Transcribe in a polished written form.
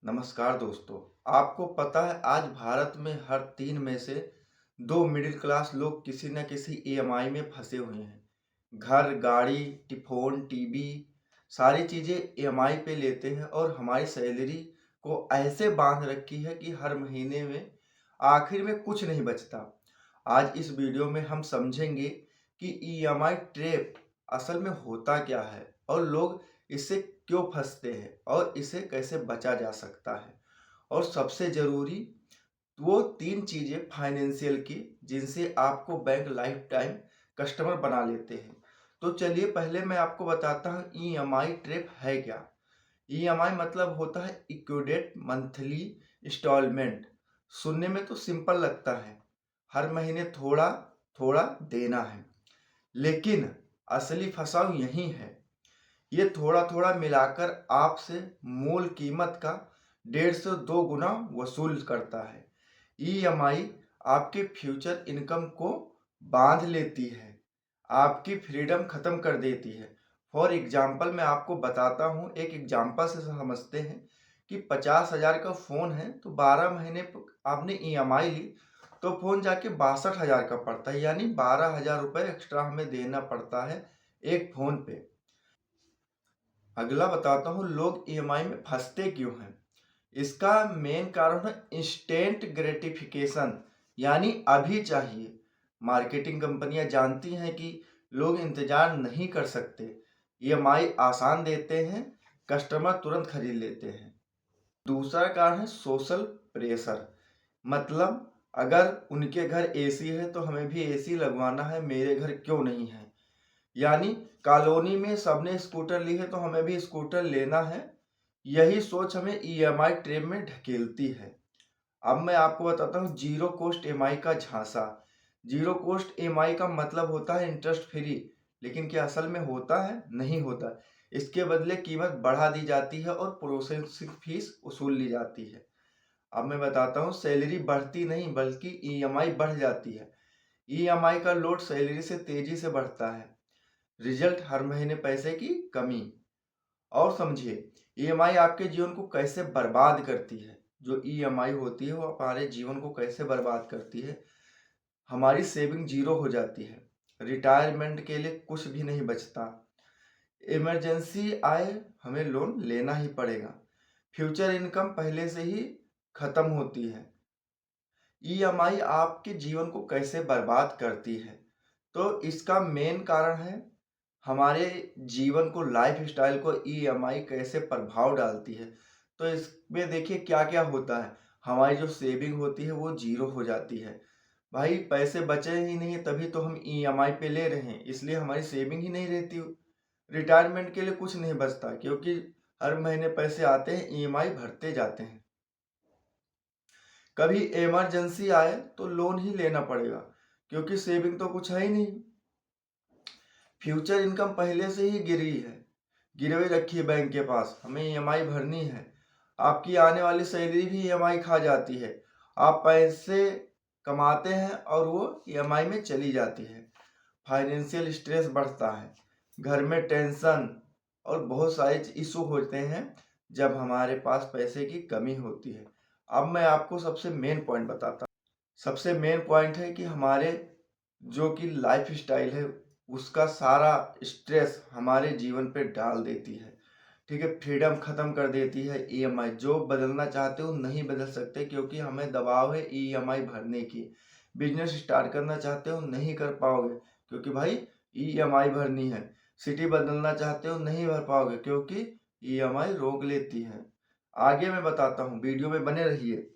नमस्कार दोस्तों। आपको पता है आज भारत में हर 3 में से 2 मिडिल क्लास लोग किसी न किसी ईएमआई में फंसे हुए हैं। घर, गाड़ी, फ़ोन, टीवी सारी चीज़ें ईएमआई पे लेते हैं और हमारी सैलरी को ऐसे बाँध रखी है कि हर महीने में आखिर में कुछ नहीं बचता। आज इस वीडियो में हम समझेंगे कि ईएमआई ट्रैप असल में होता क्या है और लोग इससे क्यों फंसते हैं और इसे कैसे बचा जा सकता है। और सबसे ज़रूरी वो 3 चीज़ें फाइनेंशियल की जिनसे आपको बैंक लाइफ टाइम कस्टमर बना लेते हैं। तो चलिए पहले मैं आपको बताता हूँ ईएमआई ट्रैप है क्या? ईएमआई मतलब होता है इक्विडेट मंथली इंस्टॉलमेंट। सुनने में तो सिंपल लगता है, हर महीने थोड़ा थोड़ा देना है, लेकिन असली फंसाव यही है। ये थोड़ा थोड़ा मिलाकर आपसे मूल कीमत का 1.5 से 2 गुना वसूल करता है। ईएमआई आपके फ्यूचर इनकम को बांध लेती है, आपकी फ्रीडम खत्म कर देती है। फॉर एग्जाम्पल मैं आपको बताता हूँ, एक एग्जाम्पल से समझते हैं कि 50,000 का फ़ोन है तो 12 महीने आपने ईएमआई ली तो फ़ोन जाके 62,000 का पड़ता है, यानी 12,000 रुपये एक्स्ट्रा हमें देना पड़ता है एक फ़ोन पे। अगला बताता हूँ लोग ईएमआई में फंसते क्यों हैं। इसका मेन कारण है इंस्टेंट ग्रेटिफिकेशन, यानी अभी चाहिए। मार्केटिंग कंपनियां जानती हैं कि लोग इंतजार नहीं कर सकते, ईएमआई आसान देते हैं, कस्टमर तुरंत खरीद लेते हैं। दूसरा कारण है सोशल प्रेशर, मतलब अगर उनके घर एसी है तो हमें भी एसी लगवाना है, मेरे घर क्यों नहीं है। यानी कॉलोनी में सबने स्कूटर ली है तो हमें भी स्कूटर लेना है। यही सोच हमें ईएमआई ट्रैप में ढकेलती है। अब मैं आपको बताता हूँ जीरो कॉस्ट ईएमआई का झांसा। जीरो कॉस्ट ईएमआई का मतलब होता है इंटरेस्ट फ्री, लेकिन क्या असल में होता है? नहीं होता। इसके बदले कीमत बढ़ा दी जाती है और प्रोसेसिंग फीस वसूल ली जाती है। अब मैं बताता हूँ सैलरी बढ़ती नहीं बल्कि ईएमआई बढ़ जाती है। ईएमआई का लोड सैलरी से तेजी से बढ़ता है, रिजल्ट हर महीने पैसे की कमी। और समझिए ईएमआई आपके जीवन को कैसे बर्बाद करती है। जो ईएमआई होती है वो हमारे जीवन को कैसे बर्बाद करती है। हमारी सेविंग जीरो हो जाती है, रिटायरमेंट के लिए कुछ भी नहीं बचता, इमरजेंसी आए हमें लोन लेना ही पड़ेगा, फ्यूचर इनकम पहले से ही खत्म होती है। ईएमआई आपके जीवन को कैसे बर्बाद करती है? तो इसका मेन कारण है हमारे जीवन को, लाइफ स्टाइल को ईएमआई कैसे प्रभाव डालती है। तो इसमें देखिए क्या क्या होता है। हमारी जो सेविंग होती है वो जीरो हो जाती है। भाई पैसे बचे ही नहीं तभी तो हम ईएमआई पे ले रहे हैं, इसलिए हमारी सेविंग ही नहीं रहती। रिटायरमेंट के लिए कुछ नहीं बचता क्योंकि हर महीने पैसे आते हैं, ईएमआई भरते जाते हैं। कभी इमरजेंसी आए तो लोन ही लेना पड़ेगा क्योंकि सेविंग तो कुछ है ही नहीं। फ्यूचर इनकम पहले से ही गिरी है, गिरवी रखी है बैंक के पास, हमें ईएमआई भरनी है। आपकी आने वाली सैलरी भी ईएमआई खा जाती है। आप पैसे कमाते हैं और वो ईएमआई में चली जाती है। फाइनेंशियल स्ट्रेस बढ़ता है, घर में टेंशन और बहुत सारे इशू होते हैं जब हमारे पास पैसे की कमी होती है। अब मैं आपको सबसे मेन पॉइंट बताता हूँ। सबसे मेन पॉइंट है कि हमारे जो कि लाइफ स्टाइल है उसका सारा स्ट्रेस हमारे जीवन पे डाल देती है। ठीक है, फ्रीडम खत्म कर देती है ईएमआई। जो बदलना चाहते हो नहीं बदल सकते क्योंकि हमें दबाव है ईएमआई भरने की। बिजनेस स्टार्ट करना चाहते हो नहीं कर पाओगे क्योंकि भाई ईएमआई भरनी है। सिटी बदलना चाहते हो नहीं भर पाओगे क्योंकि ईएमआई रोक लेती है। आगे मैं बताता हूँ, वीडियो में बने रहिए।